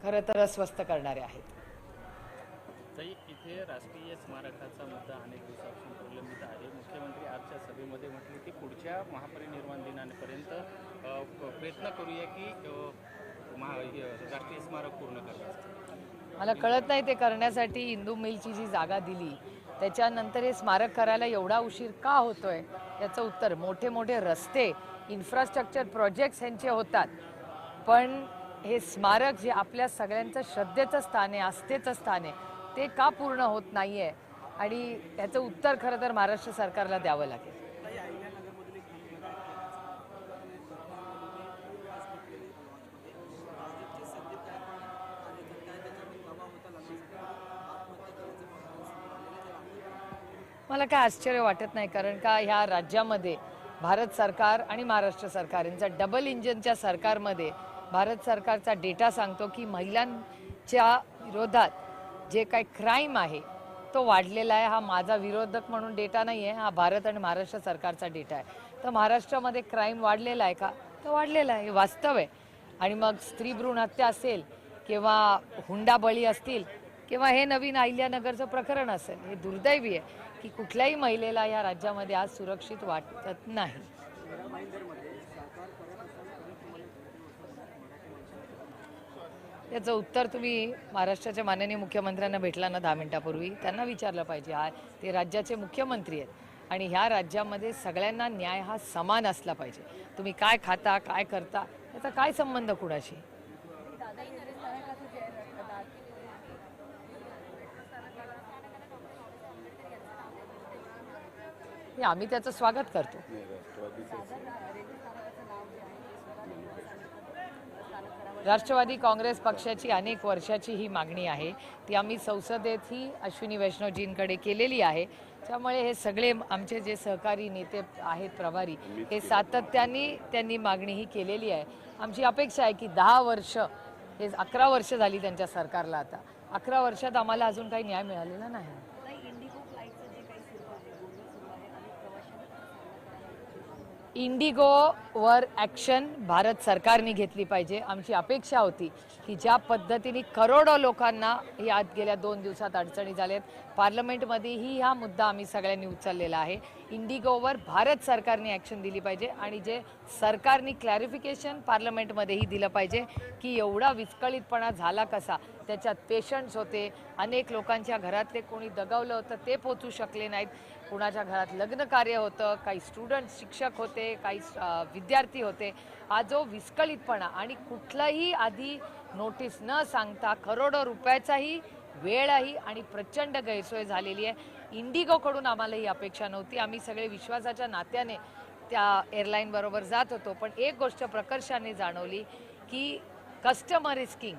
खरं तर अस्वस्थ करणारे आहेत। इथे राष्ट्रीय स्मारकाचा मुद्दा अनेक दिवसापासून प्रलंबित आहे। मुख्यमंत्री आजच्या सभेमध्ये म्हटले की पुढच्या महापरिनिर्वाण दिनापर्यंत प्रयत्न करूया की राष्ट्रीय स्मारक पूर्ण करण्याचा। मला कळत नाही ते करण्यासाठी इंदू मिलची जी जागा दिली त्याच्यानंतर हे स्मारक करायला एवढा उशीर का होतोय याचं उत्तर मोठे मोठे रस्ते इन्फ्रास्ट्रक्चर प्रोजेक्ट्स यांचे होतात, पण हे स्मारक जे आपल्या सगळ्यांचं श्रद्धेचं स्थान आहे, आस्थेचं स्थान आहे, ते का पूर्ण होत नाहीये आणि याचं उत्तर खरं तर महाराष्ट्र सरकारला द्यावं लागेल। मला काय आश्चर्य वाटत नाही, कारण का ह्या राज्यामध्ये भारत सरकार आणि महाराष्ट्र सरकार यांचा डबल इंजिनच्या सरकारमध्ये भारत सरकारचा डेटा सांगतो की महिलांच्या विरोधात जे काही क्राईम आहे तो वाढलेला आहे। हा माझा विरोधक म्हणून डेटा नाही आहे, हा भारत आणि महाराष्ट्र सरकारचा डेटा आहे। तर महाराष्ट्रामध्ये क्राईम वाढलेला आहे का? तर वाढलेला आहे, हे वास्तव आहे। आणि मग स्त्री भ्रूण हत्या असेल किंवा हुंडाबळी असतील किंवा हे नवीन अहिल्यानगरचं प्रकरण असेल, हे दुर्दैवी आहे की कुठल्याही महिलेला या राज्यामध्ये आज सुरक्षित वाटत नाही। याचं उत्तर तुम्ही महाराष्ट्राच्या माननीय मुख्यमंत्र्यांना भेटला ना 10 मिनिटापूर्वी, त्यांना विचारलं पाहिजे। ते राज्याचे मुख्यमंत्री आहेत आणि ह्या राज्यामध्ये सगळ्यांना न्याय हा समान असला पाहिजे। तुम्ही काय खाता काय करता याचा काय संबंध कुणाशी? आम्ही त्याचं स्वागत करतो। राष्ट्रवादी काँग्रेस पक्षाची अनेक वर्षाची ही मागणी आहे, ती आम्ही संसदेतही अश्विनी वैष्णवजींकडे केलेली आहे। त्यामुळे हे सगळे आमचे जे सहकारी नेते आहेत प्रभारी, हे सातत्याने त्यांनी मागणी ही केलेली आहे। आमची अपेक्षा आहे की 10 वर्ष, हे 11 वर्ष झाली त्यांच्या सरकारला, आता 11 वर्षात आम्हाला अजून काही न्याय मिळालेला नाही। इंडिगोवर ॲक्शन भारत सरकारने घेतली पाहिजे। आमची अपेक्षा होती की ज्या पद्धतीने करोडो लोकांना या गेल्या 2 दिवसात अडचणी झाल्यात, पार्लमेंटमध्येही हा मुद्दा आम्ही सगळ्यांनी उचललेला आहे। इंडिगोवर भारत सरकारने ॲक्शन दिली पाहिजे आणि जे सरकारने क्लॅरिफिकेशन पार्लमेंटमध्येही दिलं पाहिजे की एवढा विस्कळीतपणा झाला कसा, त्याच्यात पेशंट्स होते, अनेक लोकांच्या घरातले कोणी दगावलं होतं ते पोचू शकले नाहीत, कुणाच्या घरात लग्न कार्य होतं, काही स्टुडंट शिक्षक होते, काही विद्यार्थी होते। हा जो विस्कळीतपणा आणि कुठलाही आधी नोटीस न सांगता करोडो रुपयाचाही वेळही आणि प्रचंड गैरसोय झालेली आहे। इंडिगोकडून आम्हाला ही अपेक्षा नव्हती। आम्ही सगळे विश्वासाच्या नात्याने त्या एअरलाईन बरोबर जात होतो, पण एक गोष्ट प्रकर्षाने जाणवली की कस्टमर इज किंग।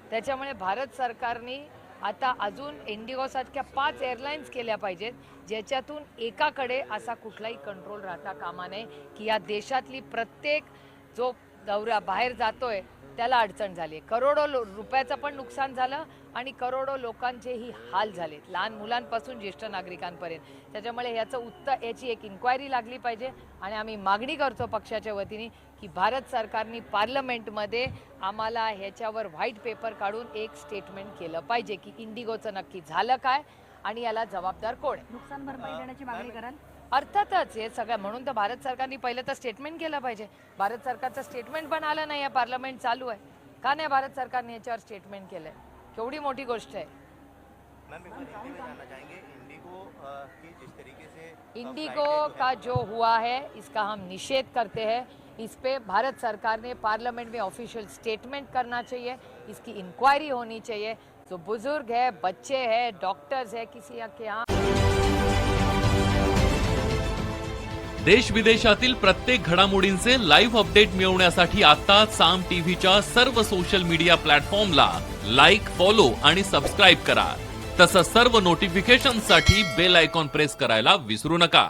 त्याच्यामुळे भारत सरकारने आता अजून इंडिगोसारख्या 5 एअरलाईन्स केल्या पाहिजेत, ज्याच्यातून एकाकडे असा कुठलाही कंट्रोल राहता कामा नये की या देशातली प्रत्येक जो दौरा बाहेर जातोय त्याला अडचण झाली। करोडो रुपयाचं पण नुकसान झालं आणि करोडो लोकांचेही हाल झाले, लहान मुलांपासून ज्येष्ठ नागरिकांपर्यंत। त्याच्यामुळे याची एक इन्क्वायरी लागली पाहिजे आणि आम्ही मागणी करतो पक्षाच्या वतीने की भारत सरकारने पार्लमेंटमध्ये आम्हाला ह्याच्यावर व्हाईट पेपर काढून एक स्टेटमेंट केलं पाहिजे की इंडिगोचं नक्की झालं काय आणि याला जबाबदार कोण आहे। नुकसान भरपाई देण्याची मागणी कराल? अर्थातच हे सगळं म्हणून तर भारत सरकारने पहिलं तर स्टेटमेंट केलं पाहिजे। भारत सरकारचं स्टेटमेंट पण आलं नाही, पार्लमेंट चालू आहे, का नाही भारत सरकारने याच्यावर स्टेटमेंट केलंय? केवढी मोठी गोष्ट आहे। इंडिगो का जो हुआ है इसका हम निषेध करते हैं। इस पे भारत सरकार ने पार्लियामेंट में ऑफिशियल स्टेटमेंट करना चाहिए, इसकी इंक्वायरी होनी चाहिए। जो बुजुर्ग है, बच्चे हैं, डॉक्टर्स है, किसी के यहाँ देश विदेशातील प्रत्येक घडामोडींचे लाईव्ह अपडेट मिळवण्यासाठी आता साम टीव्हीच्या सर्व सोशल मीडिया प्लॅटफॉर्मला लाईक, फॉलो आणि सबस्क्राईब करा। तसंच सर्व नोटिफिकेशनसाठी बेल आयकॉन प्रेस करायला विसरू नका।